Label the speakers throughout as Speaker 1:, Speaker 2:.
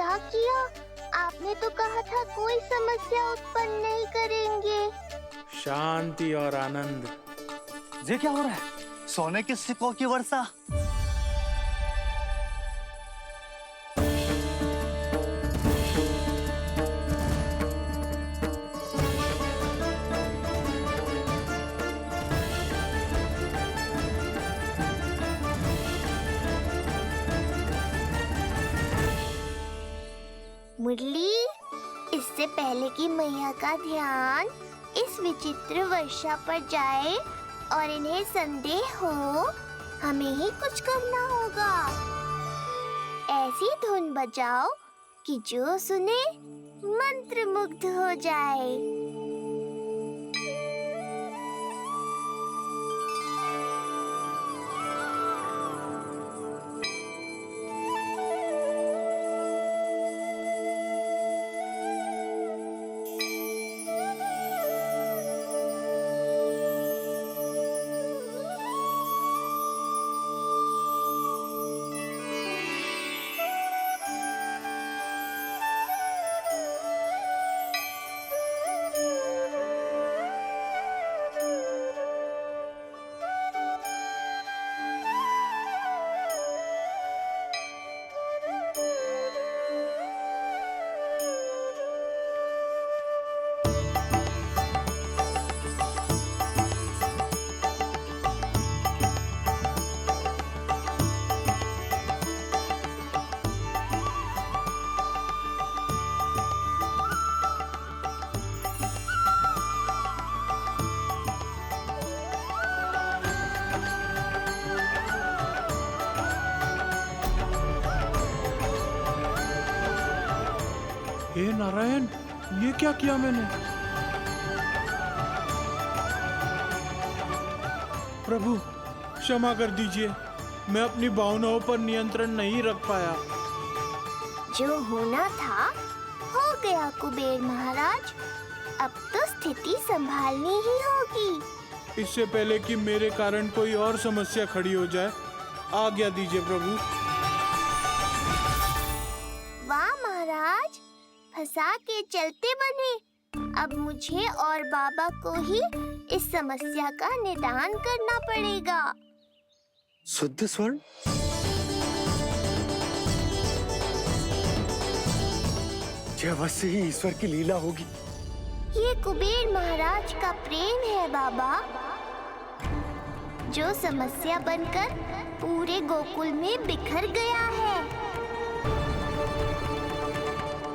Speaker 1: क्या किया? आपने तो कहा था कोई समस्या उत्पन्न नहीं करेंगे।
Speaker 2: शांति और आनंद।
Speaker 3: ये क्या हो रहा है? सोने के सिक्कों की वर्षा।
Speaker 1: मुरली, इससे पहले कि मैया का ध्यान इस विचित्र वर्षा पर जाए और इन्हें संदेह हो, हमें ही कुछ करना होगा। ऐसी धुन बजाओ कि जो सुने मंत्रमुग्ध हो जाए।
Speaker 2: हे नारायण, ये क्या किया मैंने? प्रभु क्षमा कर दीजिए, मैं अपनी भावनाओं पर नियंत्रण नहीं रख पाया।
Speaker 1: जो होना था हो गया कुबेर महाराज। अब तो स्थिति संभालनी ही होगी।
Speaker 2: इससे पहले कि मेरे कारण कोई और समस्या खड़ी हो जाए, आज्ञा दीजिए प्रभु।
Speaker 1: वाह महाराज, फंसा के चलते बने। अब मुझे और बाबा को ही इस समस्या का निदान करना पड़ेगा।
Speaker 3: शुद्ध स्वर्ण? यह अवश्य ही ईश्वर की लीला होगी।
Speaker 1: ये कुबेर महाराज का प्रेम है बाबा, जो समस्या बनकर पूरे गोकुल में बिखर गया है।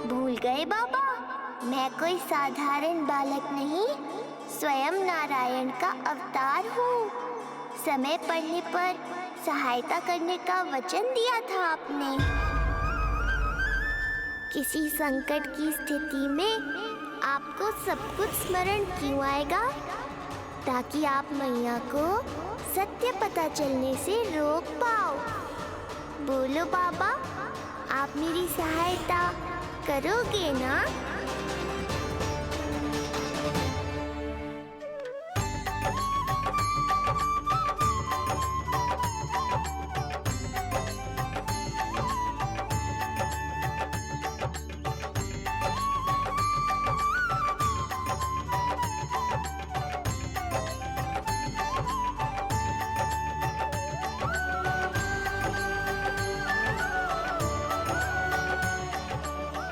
Speaker 1: भूल गए बाबा, मैं कोई साधारण बालक नहीं, स्वयं नारायण का अवतार हूँ। समय पड़ने पर सहायता करने का वचन दिया था आपने। किसी संकट की स्थिति में आपको सब कुछ स्मरण क्यों आएगा? ताकि आप मैया को सत्य पता चलने से रोक पाओ। बोलो बाबा, आप मेरी सहायता करोगे ना?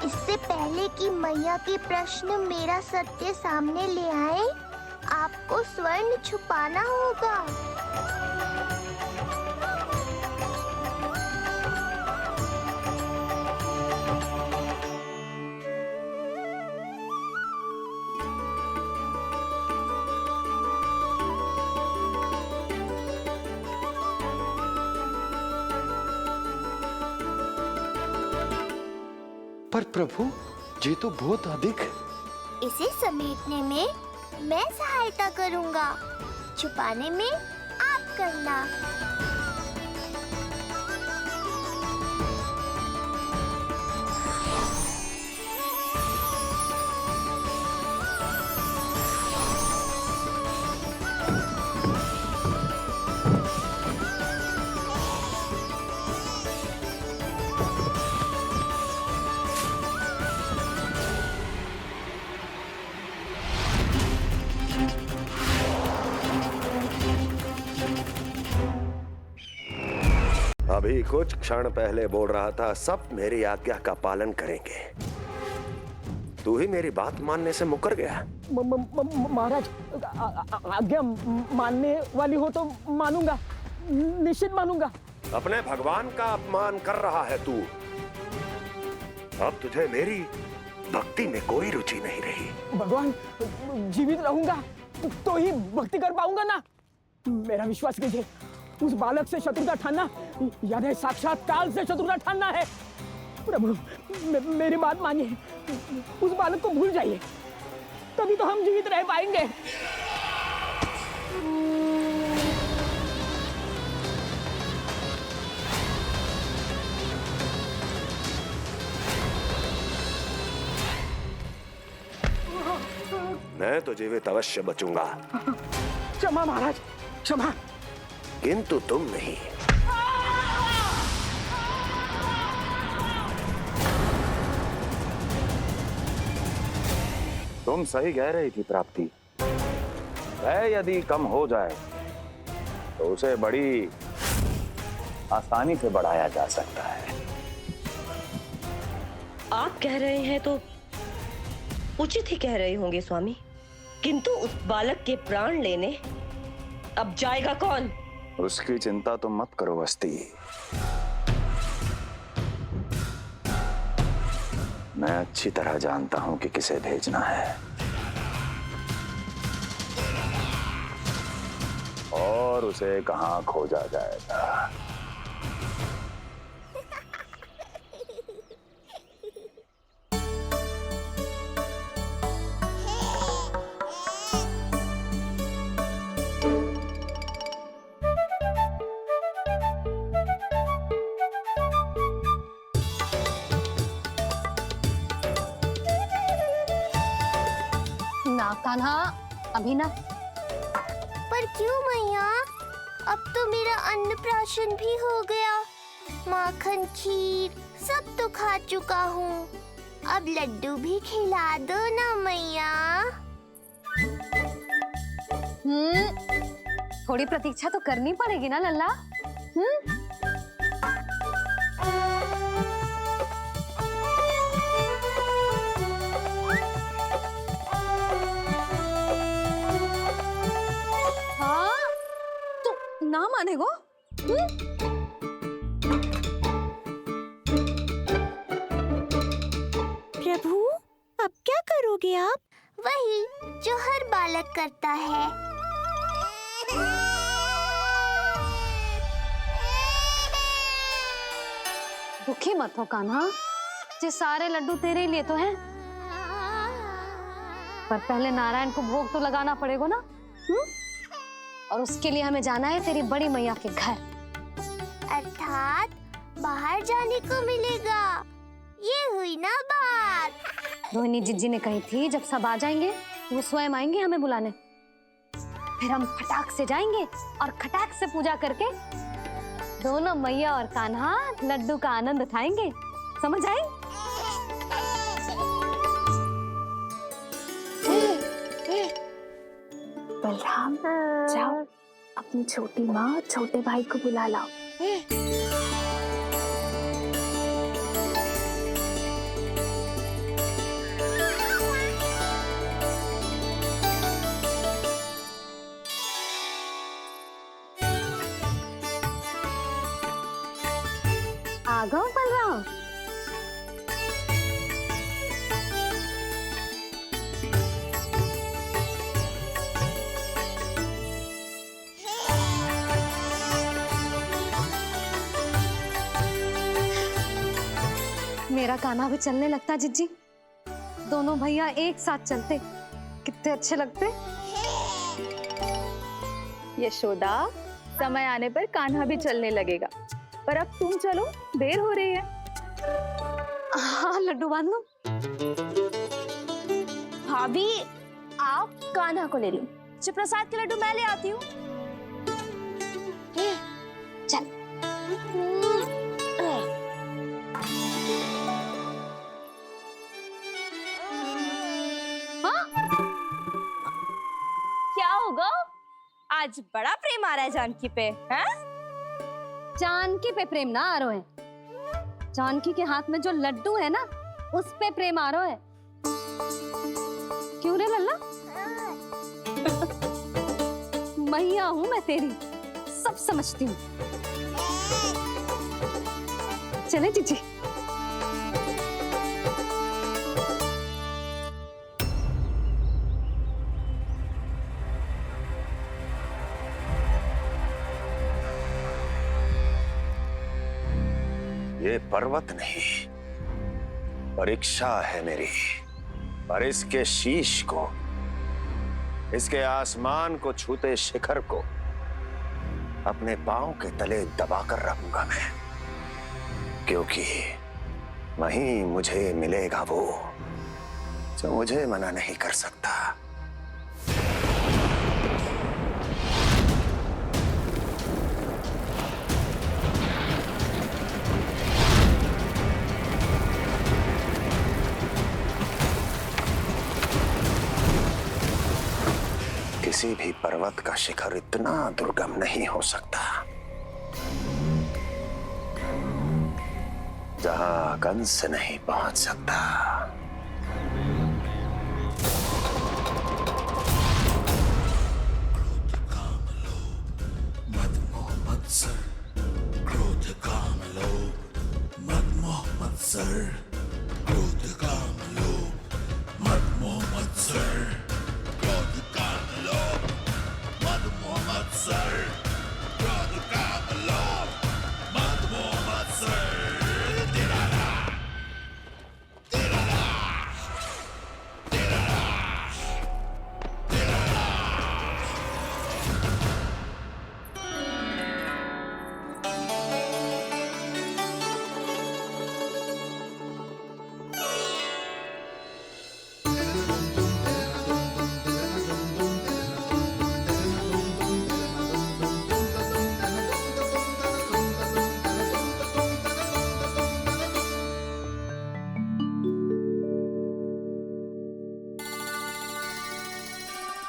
Speaker 1: इससे पहले कि मैया के प्रश्न मेरा सत्य सामने ले आए, आपको स्वर्ण छुपाना होगा।
Speaker 3: पर प्रभु, ये तो बहुत अधिक।
Speaker 1: इसे समेटने में मैं सहायता करूंगा, छुपाने में आप करना।
Speaker 4: अभी कुछ क्षण पहले बोल रहा था सब मेरी आज्ञा का पालन करेंगे। तू ही मेरी बात मानने से मुकर गया।
Speaker 5: महाराज, आज्ञा मानने वाली हो तो मानूंगा, निश्चित मानूंगा।
Speaker 4: अपने भगवान का अपमान कर रहा है तू। अब तुझे मेरी भक्ति में कोई रुचि नहीं रही।
Speaker 5: भगवान, जीवित रहूंगा तो ही भक्ति कर पाऊंगा ना। मेरा विश्वास कीजिए, उस बालक से शत्रुता ठानना यानी साक्षात काल से शत्रुता ठानना है। प्रभु, मेरी बात मानिए, उस बालक को भूल जाइए, तभी तो हम जीवित रह पाएंगे।
Speaker 4: मैं तो जीवित अवश्य बचूंगा।
Speaker 5: क्षमा महाराज, क्षमा।
Speaker 4: किंतु तुम नहीं।
Speaker 6: तुम सही कह रही थी प्राप्ति। भय यदि कम हो जाए तो उसे बड़ी आसानी से बढ़ाया जा सकता है।
Speaker 7: आप कह रहे हैं तो उचित ही कह रहे होंगे स्वामी, किंतु उस बालक के प्राण लेने अब जाएगा कौन?
Speaker 6: उसकी चिंता तुम मत करो वस्ती। मैं अच्छी तरह जानता हूं कि किसे भेजना है और उसे कहां खोजा जाएगा।
Speaker 8: ना कान्हा, अभी ना।
Speaker 1: पर क्यों मैया? अब तो मेरा अन्नप्राशन भी हो गया। माखन खीर सब तो खा चुका हूँ। अब लड्डू भी खिला दो ना मैया।
Speaker 8: थोड़ी प्रतीक्षा तो करनी पड़ेगी ना लल्ला। हाँ, तो ना मानेगो?
Speaker 1: प्रभु, अब क्या करोगे आप? वही जो हर बालक करता है।
Speaker 8: दुखी मत हो कान्हा, ये सारे लड्डू तेरे ही लिए तो हैं। पर पहले नारायण को भोग तो लगाना पड़ेगा ना। और उसके लिए हमें जाना है तेरी बड़ी मैया के घर।
Speaker 1: अर्थात बाहर जाने को मिलेगा। ये हुई ना बात।
Speaker 8: रोहिणी जिज्जी ने कही थी जब सब आ जाएंगे वो स्वयं आएंगे हमें बुलाने। फिर हम फटाक से जाएंगे और खटाक से पूजा करके दोनों मैया और कान्हा लड्डू का आनंद उठाएंगे। समझ आई?
Speaker 9: बलराम, जाओ अपनी छोटी माँ छोटे भाई को बुला लाओ।
Speaker 8: आ गओ बलराम। मेरा कान्हा भी चलने लगता जिज्जी। दोनों भैया एक साथ चलते कितने अच्छे लगते।
Speaker 9: यशोदा, समय आने पर कान्हा भी चलने लगेगा, पर अब तुम चलो, देर हो रही है।
Speaker 8: हाँ, लड्डू बांध लो।
Speaker 9: भाभी, आप कान्हा को ले लो, प्रसाद के लड्डू मैं ले आती हूँ।
Speaker 8: चल।
Speaker 9: क्या होगा? आज बड़ा प्रेम आ रहा है जानकी पे, हैं?
Speaker 8: जानकी पे प्रेम ना आरो है। जानकी के हाथ में जो लड्डू है ना, उस पे प्रेम आरो है। क्यों रे लल्ला? मैया हूं मैं तेरी, सब समझती हूँ। चले जीजी।
Speaker 4: ये पर्वत नहीं, परीक्षा है मेरी। पर इसके शीश को, इसके आसमान को छूते शिखर को अपने पांव के तले दबाकर रखूंगा मैं, क्योंकि वहीं मुझे मिलेगा वो जो मुझे मना नहीं कर सकता। किसी भी पर्वत का शिखर इतना दुर्गम नहीं हो सकता जहां कंस नहीं पहुंच सकता।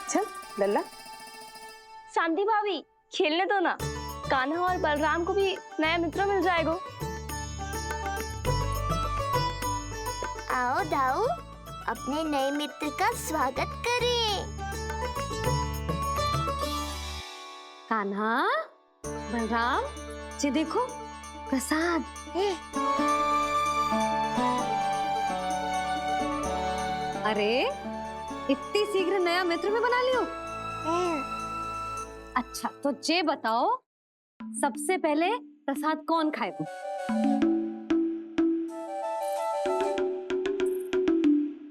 Speaker 9: चल लल्ला।
Speaker 10: शांति भाभी, खेलने दो ना। कान्हा और बलराम को भी नया मित्र मिल जाएगा।
Speaker 1: आओ दाऊ, अपने नए मित्र का स्वागत करें।
Speaker 8: कान्हा, बलराम, ये देखो प्रसाद। अरे इतनी शीघ्र नया मित्र भी बना लियो? अच्छा तो ये बताओ, सबसे पहले प्रसाद कौन खाएगा?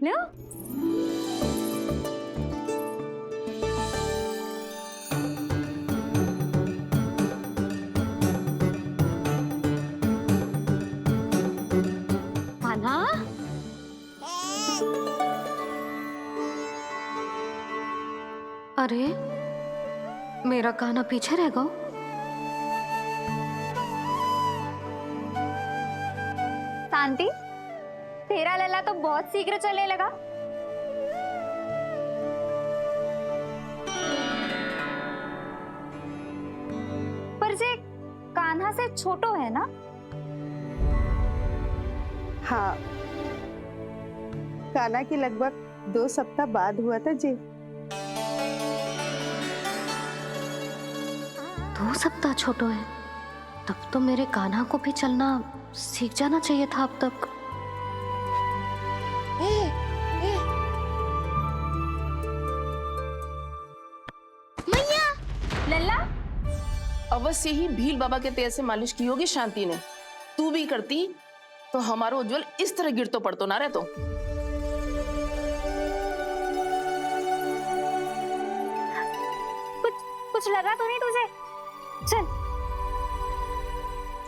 Speaker 8: लो। कान्हा, अरे मेरा कान्हा पीछे रह गया।
Speaker 9: शांति, तेरा लल्ला तो बहुत शीघ्र चलने लगा। पर जे कान्हा से छोटो है ना?
Speaker 11: हाँ, कान्हा की लगभग 2 सप्ताह बाद हुआ था जी।
Speaker 8: 2 सप्ताह छोटो है, तब तो मेरे कान्हा को भी चलना सीख जाना चाहिए था अब तक।
Speaker 9: लल्ला,
Speaker 12: अवश्य ही भील बाबा के तेल से मालिश की होगी शांति ने। तू भी करती तो हमारा उज्जवल इस तरह गिर तो पड़तो ना रहतो।
Speaker 9: कुछ लगा तो नहीं तुझे? चल।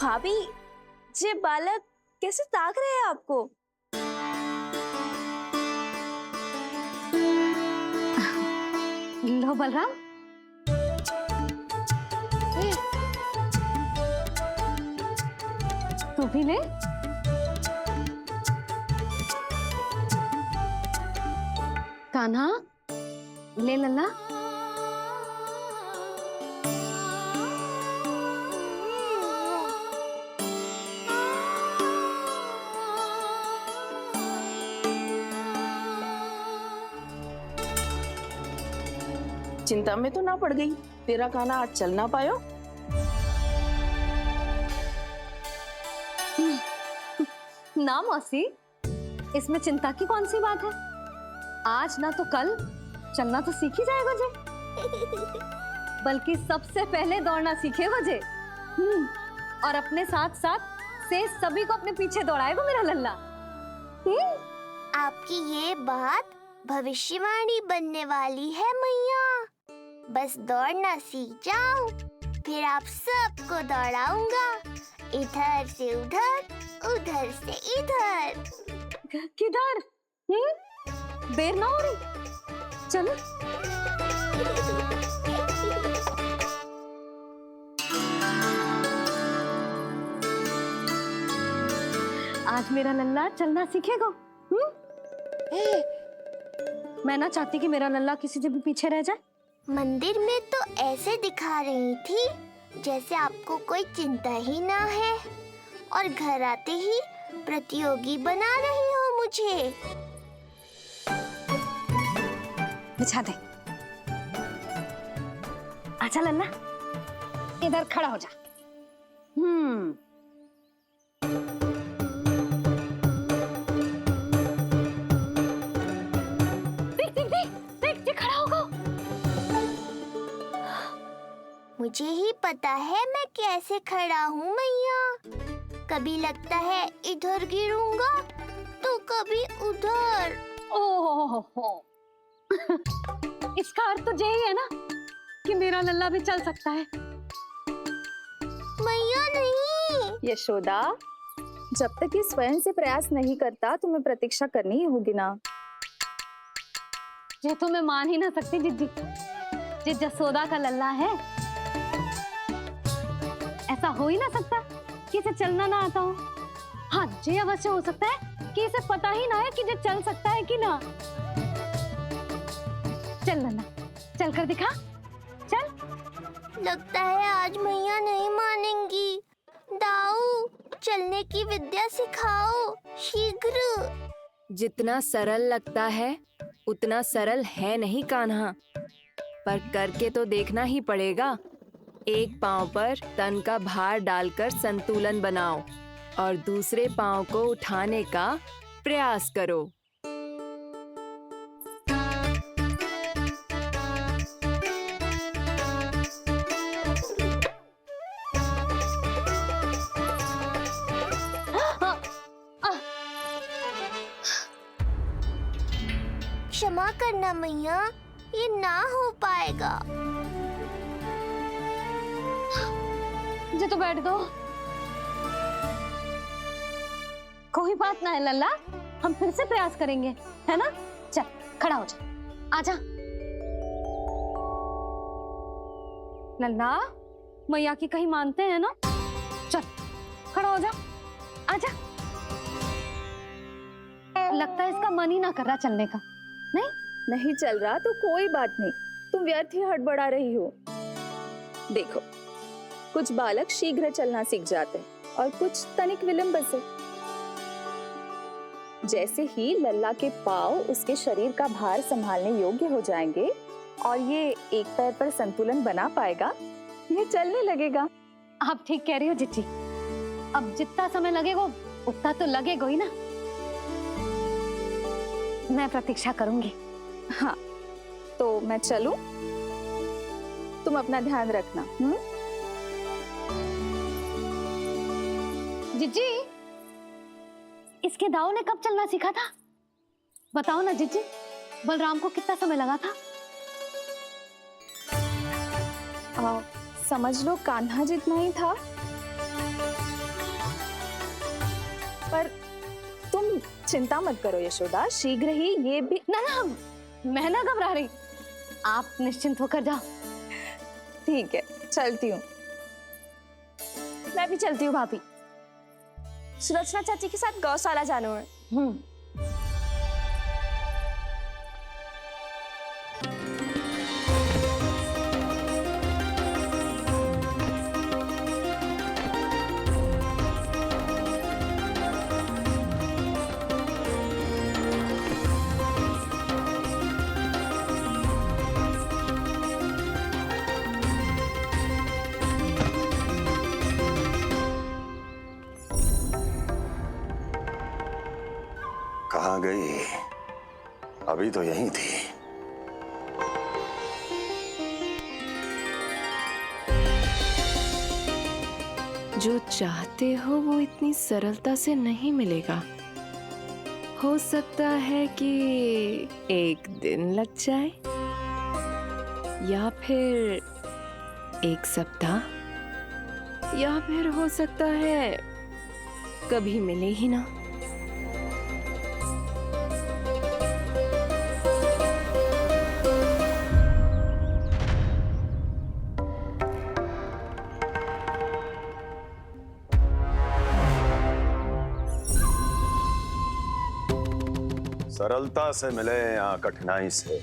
Speaker 10: भाभी, ये बालक कैसे ताक रहे हैं आपको?
Speaker 8: लो बलराम। तू भी ले। कान्हा, ले लल्ला।
Speaker 12: चिंता में तो ना पड़ गई, तेरा कान्हा आज चल ना पायो।
Speaker 8: ना मौसी, इसमें चिंता की कौन सी बात है? आज ना तो कल चलना तो सीख ही जाएगा जे। बल्कि सबसे पहले दौड़ना सीखेगा जे। और अपने साथ साथ से सभी को अपने पीछे दौड़ाएगा मेरा लल्ला।
Speaker 1: आपकी ये बात भविष्यवाणी बनने वाली है मैया। बस दौड़ना सीख जाऊं, फिर आप सबको दौड़ाऊंगा, इधर से उधर, उधर से इधर।
Speaker 8: किधर? देर ना हो रही, चलो। आज मेरा लल्ला चलना सीखेगा। मैं ना चाहती कि मेरा लल्ला किसी से भी पीछे रह जाए।
Speaker 1: मंदिर में तो ऐसे दिखा रही थी जैसे आपको कोई चिंता ही ना है, और घर आते ही प्रतियोगी बना रही हो मुझे।
Speaker 8: बिछा दे। अच्छा लल्ला, इधर खड़ा हो जा। देख खड़ा होगा।
Speaker 1: मुझे ही पता है मैं कैसे खड़ा हूँ मैया। कभी लगता है इधर गिरूंगा तो कभी उधर।
Speaker 8: ओह, इसका अर्थ तो यही है ना कि मेरा लल्ला भी चल सकता है।
Speaker 1: मैया नहीं।
Speaker 9: यशोदा, जब तक ये स्वयं से प्रयास नहीं करता तुम्हें प्रतीक्षा करनी ही होगी ना।
Speaker 8: ये तो मैं मान ही ना सकती जिद्दी, जे जसोदा का लल्ला है। ऐसा हो ही ना सकता कि इसे चलना ना आता हो। हाँ, ये अवश्य हो सकता है कि इसे पता ही ना है कि ये चल सकता है कि ना। चल लल्ला, चल कर दिखा, चल।
Speaker 1: लगता है आज मैया नहीं मानेंगी। दाऊ, चलने की विद्या सिखाओ शीघ्र।
Speaker 13: जितना सरल लगता है उतना सरल है नहीं कान्हा, पर करके तो देखना ही पड़ेगा। एक पांव पर तन का भार डालकर संतुलन बनाओ और दूसरे पांव को उठाने का प्रयास करो।
Speaker 1: क्षमा करना मैया, ये ना हो पाएगा।
Speaker 8: जी तो बैठ दो। कोई बात ना है लल्ला, हम फिर से प्रयास करेंगे, है ना? चल खड़ा हो जा, आजा। लल्ला, मैया की कहीं मानते हैं ना? चल खड़ा हो जा, आजा। लगता है इसका मन ही ना कर रहा चलने का।
Speaker 9: नहीं चल रहा तो कोई बात नहीं, तुम व्यर्थ ही हड़बड़ा रही हो। देखो, कुछ बालक शीघ्र चलना सीख जाते हैं और कुछ तनिक विलंब से। जैसे ही लल्ला के पांव उसके शरीर का भार संभालने योग्य हो जाएंगे और ये एक पैर पर संतुलन बना पाएगा, ये चलने लगेगा।
Speaker 8: आप ठीक कह रही हो जिज्जी। अब जितना समय लगेगा उतना तो लगेगा ही ना। मैं प्रतीक्षा करूंगी।
Speaker 9: हाँ, तो मैं चलूं? तुम अपना ध्यान रखना।
Speaker 8: जिज्जी, इसके दाऊ ने कब चलना सीखा था? बताओ ना जिज्जी, बलराम को कितना समय लगा था?
Speaker 9: समझ लो कान्हा जितना ही था। पर तुम चिंता मत करो यशोदा, शीघ्र ही ये भी।
Speaker 8: ना, मैं ना घबरा रही, आप निश्चिंत होकर जाओ।
Speaker 9: ठीक है, चलती हूँ। मैं भी चलती हूँ भाभी।
Speaker 10: सुलोचना चाची के साथ गौशाला जाना है।
Speaker 4: कहाँ गई? अभी तो यहीं थी।
Speaker 13: जो चाहते हो वो इतनी सरलता से नहीं मिलेगा। हो सकता है कि एक दिन लग जाए या फिर एक सप्ताह या फिर हो सकता है कभी मिले ही ना।
Speaker 4: सरलता से मिले या कठिनाई से,